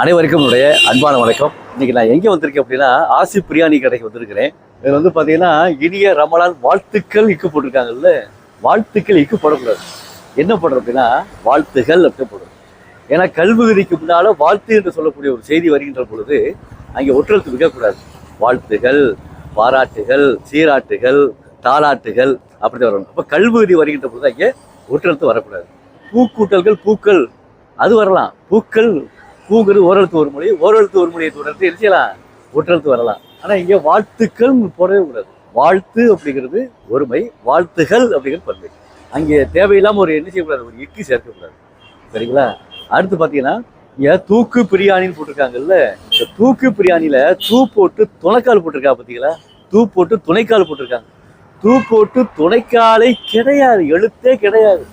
அனைவருக்கும் என்னுடைய அன்பான வணக்கம். இன்னைக்கு நான் எங்கே வந்திருக்கேன் அப்படின்னா ஆசி பிரியாணி கடைக்கு வந்திருக்கிறேன். இதில் வந்து பார்த்தீங்கன்னா இனிய ரமலான் வாழ்த்துக்கள் இக்கு போட்டிருக்காங்கல்ல, வாழ்த்துக்கள் இக்கு போடக்கூடாது. என்ன பண்ணுறது அப்படின்னா வாழ்த்துகள் அப்படி போடுறது. ஏன்னா கல்வி விதிக்கு முன்னால் வாழ்த்து என்று சொல்லக்கூடிய ஒரு செய்தி வருகின்ற பொழுது அங்கே ஒற்றெழுத்து வைக்கக்கூடாது. வாழ்த்துகள், பாராட்டுகள், சீராட்டுகள், தாளாட்டுகள் அப்படி தான் வரணும். அப்போ கல்வி விதி வருகின்ற பொழுது அங்கே ஒற்றெழுத்து வரக்கூடாது. பூக்கூட்டல்கள், பூக்கள் அது வரலாம். பூக்கள் பூங்கிறது ஓரெழுத்து ஒரு மொழி, ஓரெழுத்து ஒரு மொழியை தொடர்ந்து என்ன செய்யலாம், ஒற்றெழுத்து வரலாம். ஆனால் இங்கே வாழ்த்துக்கள் போடவே கூடாது. வாழ்த்து அப்படிங்கிறது ஒருமை, வாழ்த்துகள் அப்படிங்கிறது பன்மை. அங்கே தேவையில்லாமல் ஒரு என்ன செய்யக்கூடாது, ஒரு இக்கு சேர்க்கக்கூடாது. சரிங்களா? அடுத்து பார்த்தீங்கன்னா இங்கே தூக்கு பிரியாணின்னு போட்டிருக்காங்கல்ல, இந்த தூக்கு பிரியாணியில் தூ போட்டு துணைக்கால் போட்டிருக்கா பார்த்தீங்களா? தூ போட்டு துணைக்கால் போட்டிருக்காங்க. தூ போட்டு துணைக்காலை கிடையாது, எழுத்தே கிடையாது.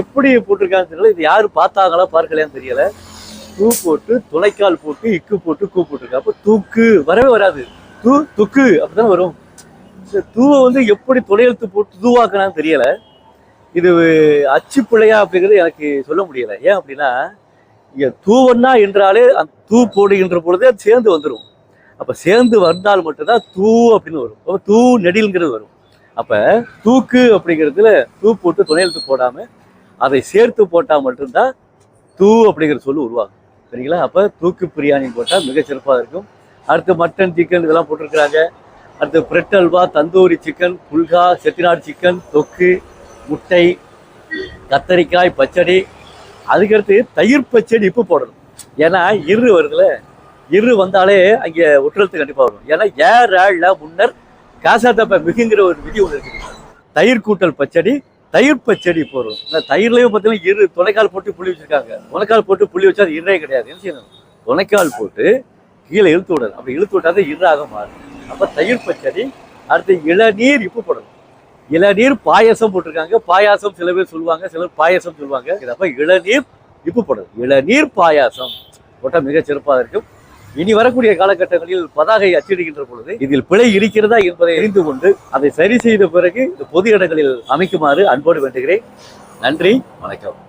எப்படி போட்டிருக்காங்கன்னு தெரியல. இது யாரு பார்த்தாங்களா பார்க்கலையான்னு தெரியல. தூ போட்டு துளைக்கால் போட்டு இக்கு போட்டு கூ போட்டுருக்கா. அப்போ தூக்கு வரவே வராது. துக்கு அப்படிதான் வரும். தூவை வந்து எப்படி துளையெழுத்து போட்டு தூவாக்குனான்னு தெரியல. இது அச்சு பிள்ளையா அப்படிங்கிறது எனக்கு சொல்ல முடியல. ஏன் அப்படின்னா இங்க தூவன்னா என்றாலே அந்த தூ போடுகின்ற பொழுதே அது சேர்ந்து வந்துடும். அப்ப சேர்ந்து வந்தால் மட்டும்தான் தூ அப்படின்னு வரும். அப்போ தூ நெடில்ங்கிறது வரும். அப்ப தூக்கு அப்படிங்கிறதுல தூ போட்டு துணையெழுத்து போடாம அதை சேர்த்து போட்டால் மட்டும்தான் தூ அப்படிங்கிற சொல்லு உருவாகும். சரிங்களா? அப்போ தூக்கு பிரியாணி போட்டால் மிக சிறப்பாக இருக்கும். அடுத்து மட்டன், சிக்கன் இதெல்லாம் போட்டிருக்கிறாங்க. அடுத்து bread halwa, tandoori chicken, phulka, Chettinad chicken, தொக்கு, முட்டை, கத்தரிக்காய் பச்சடி, அதுக்கடுத்து தயிர் பச்சடி இப்போ போடணும். ஏன்னா இரு வருதுல, இரு வந்தாலே அங்கே ஒற்றெழுத்து கண்டிப்பாக வரும். ஏன்னா ஏழ முன்னர் காசாத்தப்ப மிகுங்கிற ஒரு விதி ஒன்று இருக்குது. தயிர் கூட்டல் பச்சடி, தயிர் பச்சடி போடுறோம். இந்த தயிர்லையும் பார்த்தீங்கன்னா இரு துணைக்கால் போட்டு புள்ளி வச்சிருக்காங்க. துணைக்கால் போட்டு புள்ளி வச்சா அது இரே கிடையாது. என்ன செய்யணும், துணைக்கால் போட்டு கீழே இழுத்து விடணும். அப்படி இழுத்து விட்டாத இராக மாறும். அப்போ தயிர் பச்சடி. அடுத்து இளநீர் இப்போ போடணும். இளநீர் பாயசம் போட்டிருக்காங்க. பாயாசம் சில பேர் சொல்லுவாங்க, சிலர் பாயசம் சொல்லுவாங்க. அப்போ இளநீர் இப்போ போடணும். இளநீர் பாயாசம் போட்டால் மிக சிறப்பாக இருக்கும். இனி வரக்கூடிய காலகட்டங்களில் பதாகை அச்சிடுகின்ற பொழுது இதில் பிழை இருக்கிறதா என்பதை அறிந்து கொண்டு அதை சரி செய்த பிறகு இந்த பொது இடங்களில் அமைக்குமாறு அன்போடு வேண்டுகிறேன். நன்றி, வணக்கம்.